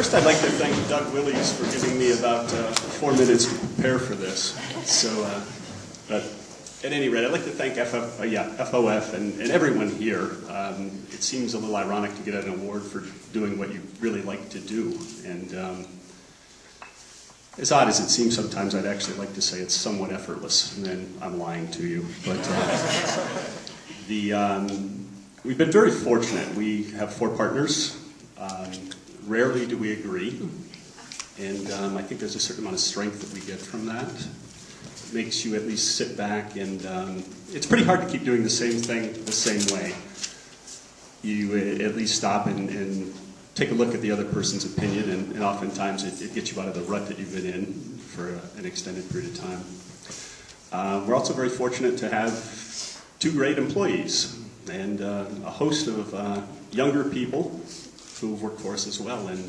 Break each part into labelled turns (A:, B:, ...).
A: First, I'd like to thank Doug Willies for giving me about 4 minutes to prepare for this. So, but at any rate, I'd like to thank FOF and everyone here. It seems a little ironic to get an award for doing what you really like to do. And as odd as it seems sometimes, I'd actually like to say it's somewhat effortless, and then I'm lying to you. But we've been very fortunate. We have 4 partners. Rarely do we agree, and I think there's a certain amount of strength that we get from that. It makes you at least sit back, and it's pretty hard to keep doing the same thing the same way. You at least stop and take a look at the other person's opinion, and oftentimes it gets you out of the rut that you've been in for an extended period of time. We're also very fortunate to have 2 great employees and a host of younger people who have worked for us as well, and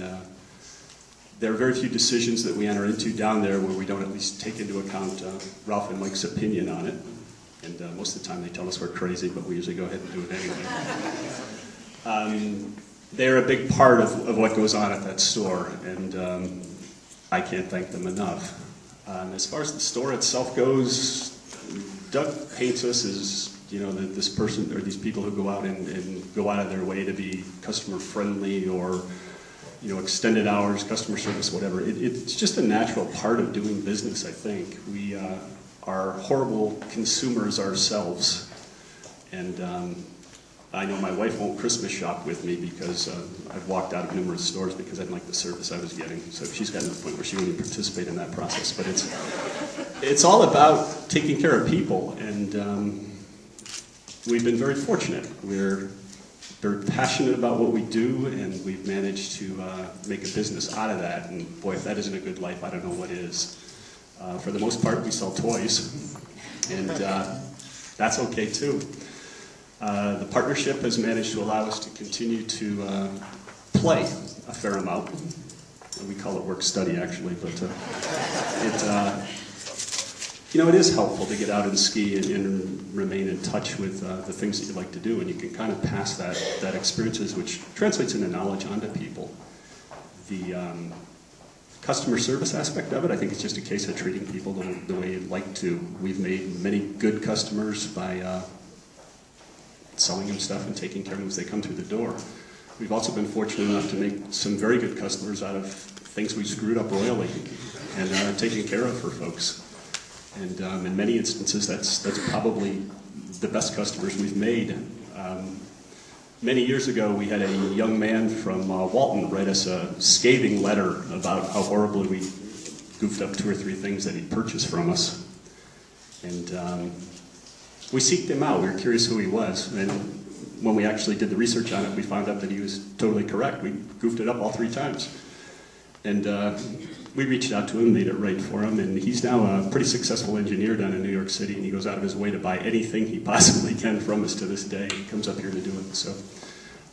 A: there are very few decisions that we enter into down there where we don't at least take into account Ralph and Mike's opinion on it, and most of the time they tell us we're crazy, but we usually go ahead and do it anyway. They're a big part of what goes on at that store, and I can't thank them enough. As far as the store itself goes, Doug paints us as, you know, this person or these people who go out and go out of their way to be customer friendly, or, you know, extended hours, customer service, whatever. It's just a natural part of doing business, I think. We are horrible consumers ourselves, and I know my wife won't Christmas shop with me because I've walked out of numerous stores because I didn't like the service I was getting. So she's gotten to the point where she won't even participate in that process. But it's all about taking care of people, and we've been very fortunate. We're very passionate about what we do, and we've managed to make a business out of that. And boy, if that isn't a good life, I don't know what is. For the most part, we sell toys, and that's okay too. The partnership has managed to allow us to continue to play a fair amount. We call it work-study, actually, but you know, it is helpful to get out and ski and remain in touch with the things that you like to do, and you can kind of pass that experiences, which translates into knowledge onto people. The customer service aspect of it, I think it's just a case of treating people the way you'd like to. We've made many good customers by selling them stuff and taking care of them as they come through the door. We've also been fortunate enough to make some very good customers out of things we screwed up royally and taking care of for folks. And in many instances, that's probably the best customers we've made. Many years ago, we had a young man from Walton write us a scathing letter about how horribly we goofed up 2 or 3 things that he'd purchased from us. And we seeked him out. We were curious who he was. And when we actually did the research on it, we found out that he was totally correct. We goofed it up all 3 times. And we reached out to him, made it right for him, and he's now a pretty successful engineer down in New York City, and he goes out of his way to buy anything he possibly can from us to this day. He comes up here to do it. So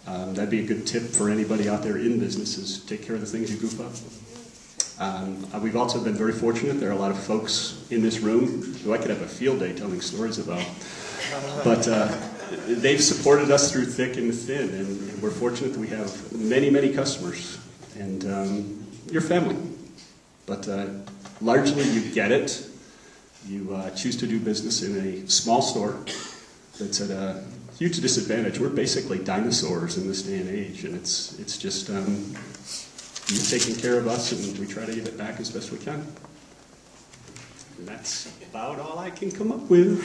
A: that'd be a good tip for anybody out there in business, is take care of the things you goof up. We've also been very fortunate. There are a lot of folks in this room who I could have a field day telling stories about. But they've supported us through thick and thin, and we're fortunate that we have many, many customers. And your family. But largely you get it. You choose to do business in a small store that's at a huge disadvantage. We're basically dinosaurs in this day and age, and it's just you've taken care of us, and we try to give it back as best we can. And that's about all I can come up with.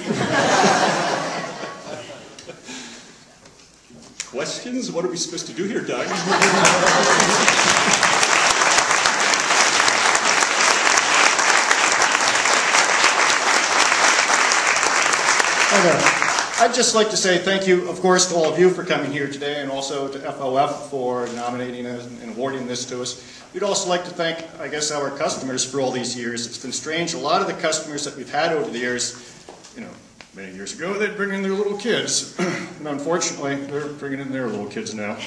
A: Questions? What are we supposed to do here, Doug?
B: I'd just like to say thank you, of course, to all of you for coming here today, and also to FOF for nominating us and awarding this to us. We'd also like to thank, I guess, our customers for all these years. It's been strange. A lot of the customers that we've had over the years, you know, many years ago, they'd bring in their little kids. And unfortunately, they're bringing in their little kids now.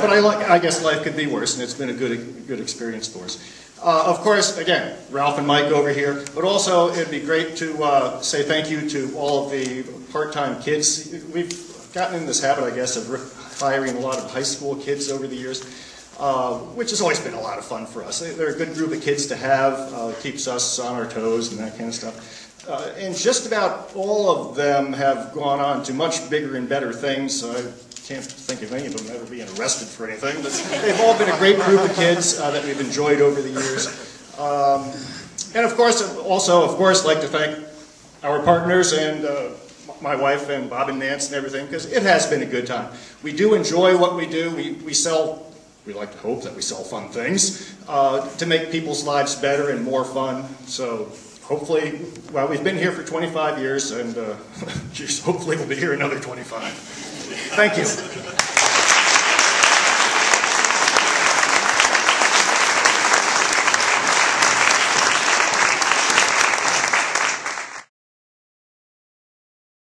B: But I guess life could be worse, and it's been a good experience for us. Of course, again, Ralph and Mike over here, but also it'd be great to say thank you to all of the part-time kids. We've gotten in this habit, I guess, of hiring a lot of high school kids over the years. which has always been a lot of fun for us. They're a good group of kids to have, keeps us on our toes and that kind of stuff. And just about all of them have gone on to much bigger and better things. I can't think of any of them ever being arrested for anything, but they've all been a great group of kids that we've enjoyed over the years. And of course, like to thank our partners and my wife and Bob and Nance and everything, because it has been a good time. We do enjoy what we do. We sell, we like to hope that we sell fun things to make people's lives better and more fun. So hopefully, well, we've been here for 25 years, and hopefully we'll be here another 25. Thank you.